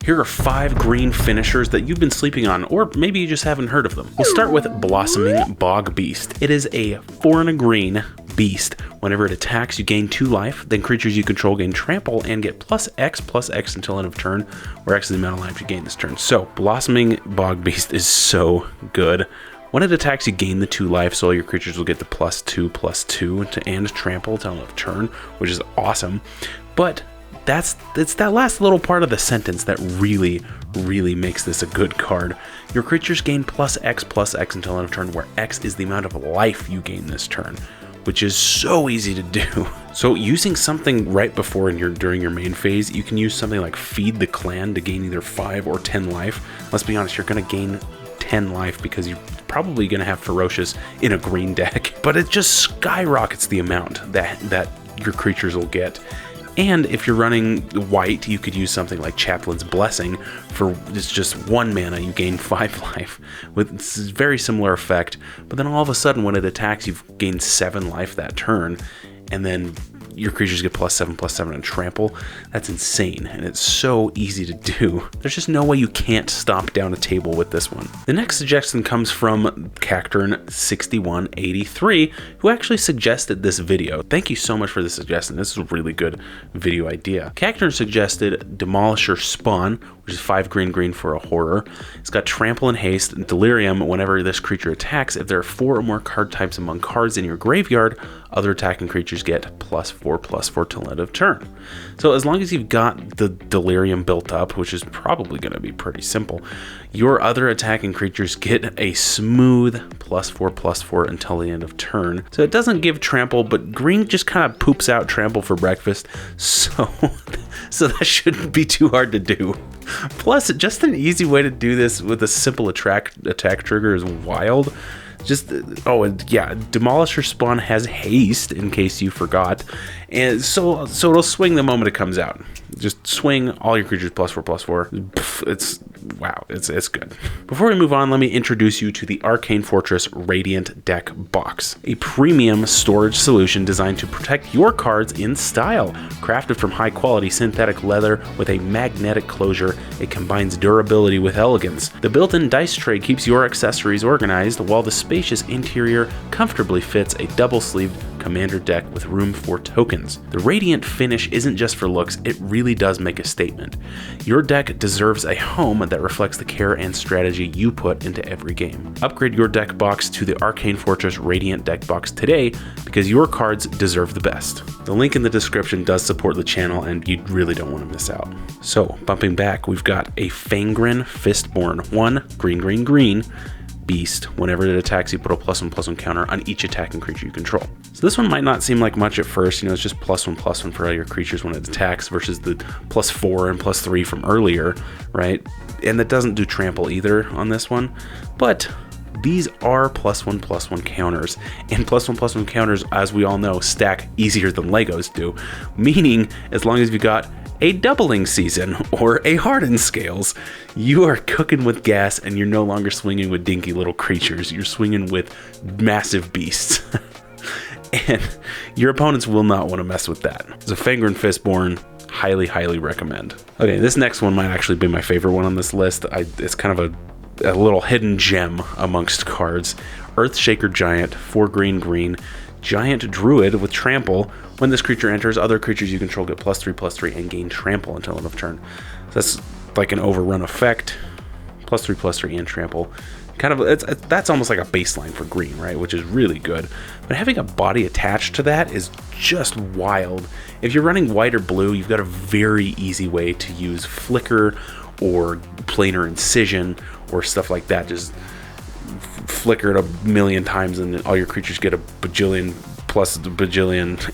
Here are 5 green finishers that you've been sleeping on, or maybe you just haven't heard of them. We'll start with Blossoming Bogbeast. It is a 4 and a green beast. Whenever it attacks, you gain 2 life, then creatures you control gain trample and get +X until end of turn, where X is the amount of life you gain this turn. So, Blossoming Bogbeast is so good. When it attacks, you gain the 2 life, so all your creatures will get the +2/+2 and trample until end of turn, which is awesome. But it's that last little part of the sentence that really makes this a good card. Your creatures gain +X until end of turn, where X is the amount of life you gain this turn, which is so easy to do. So using something right before during your main phase, you can use something like Feed the Clan to gain either 5 or 10 life. Let's be honest, you're going to gain 10 life because you're probably going to have Ferocious in a green deck, but it just skyrockets the amount that your creatures will get. And if you're running white, you could use something like Chaplain's Blessing. For it's just 1 mana, you gain 5 life with this very similar effect. But then all of a sudden, when it attacks, you've gained 7 life that turn, and then your creatures get +7/+7 and trample. That's insane, and it's so easy to do. There's just no way you can't stomp down a table with this one. The next suggestion comes from Cacturn6183, who actually suggested this video. Thank you so much for the suggestion. This is a really good video idea. Cacturn suggested Demolisher Spawn, which is 5 green for a horror. It's got trample and haste and delirium. Whenever this creature attacks, if there are 4 or more card types among cards in your graveyard, other attacking creatures get +4/+4 till end of turn. So as long as you've got the delirium built up, which is probably going to be pretty simple, your other attacking creatures get a smooth +4/+4 until the end of turn. So it doesn't give trample, but green just kind of poops out trample for breakfast. So that shouldn't be too hard to do. Plus, just an easy way to do this with a simple attack trigger is wild. And yeah, Demolisher Spawn has haste, in case you forgot, and so it'll swing the moment it comes out. Just swing all your creatures +4/+4. It's good. Before we move on, let me introduce you to the Arcane Fortress Radiant Deck Box, a premium storage solution designed to protect your cards in style. Crafted from high quality synthetic leather with a magnetic closure, it combines durability with elegance. The built-in dice tray keeps your accessories organized, while the spacious interior comfortably fits a double-sleeved commander deck with room for tokens. The radiant finish isn't just for looks, it really does make a statement. Your deck deserves a home that reflects the care and strategy you put into every game. Upgrade your deck box to the Arcane Fortress Radiant Deck Box today, because your cards deserve the best. The link in the description does support the channel, and you really don't want to miss out. So, bumping back, we've got a Fangren Firstborn, 1 green beast. Whenever it attacks, you put a +1/+1 counter on each attacking creature you control. So this one might not seem like much at first, it's just +1/+1 for all your creatures when it attacks versus the +4 and +3 from earlier, right? And that doesn't do trample either on this one, but these are +1/+1 counters, and +1/+1 counters, as we all know, stack easier than Legos do, meaning as long as you got a doubling season or a hardened scales, you are cooking with gas, and you're no longer swinging with dinky little creatures. You're swinging with massive beasts. And your opponents will not want to mess with that. So Fangren Firstborn, highly recommend. Okay, this next one might actually be my favorite one on this list. It's kind of a little hidden gem amongst cards. Earthshaker Giant, 4 green, Giant Druid with trample. When this creature enters, other creatures you control get +3/+3 and gain trample until end of turn. So that's like an overrun effect. +3/+3 and trample. That's almost like a baseline for green, right? Which is really good. But having a body attached to that is just wild. If you're running white or blue, you've got a very easy way to use Flicker or Planar Incision or stuff like that. Just flicker it a million times and all your creatures get a bajillion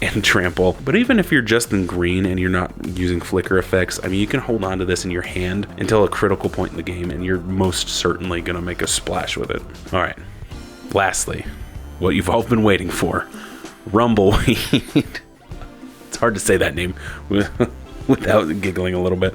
and trample. But even if you're just in green and you're not using flicker effects, I mean, you can hold on to this in your hand until a critical point in the game, and you're most certainly gonna make a splash with it. All right, lastly, what you've all been waiting for, Rumbleweed. It's hard to say that name without giggling a little bit.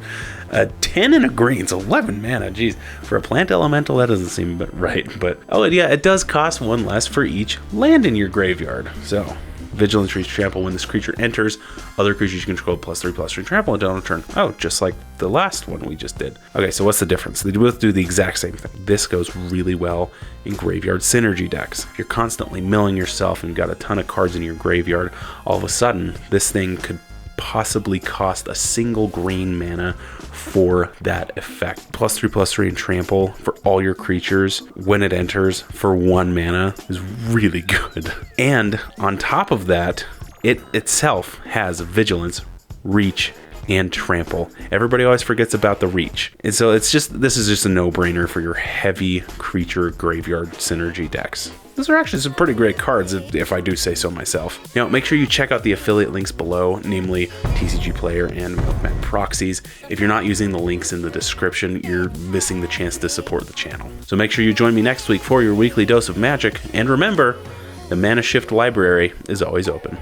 10 and a green, so 11 mana, geez. For a plant elemental, that doesn't seem right, but oh yeah, it does cost 1 less for each land in your graveyard. So Vigilance, Reach, Trample. When this creature enters, other creatures you control +3/+3 trample until end of turn. Oh, just like the last one we just did. Okay, so what's the difference? They both do the exact same thing. This goes really well in graveyard synergy decks. If you're constantly milling yourself and you've got a ton of cards in your graveyard, all of a sudden this thing could possibly cost a single green mana for that effect. +3/+3 and trample for all your creatures when it enters for 1 mana is really good. And on top of that, it itself has vigilance, reach, and trample. Everybody always forgets about the reach. And so this is just a no-brainer for your heavy creature graveyard synergy decks. Those are actually some pretty great cards, if I do say so myself. Now, make sure you check out the affiliate links below, namely TCGplayer and Manfred Plus Proxies. If you're not using the links in the description, you're missing the chance to support the channel. So make sure you join me next week for your weekly dose of magic, and remember, the Manashift library is always open.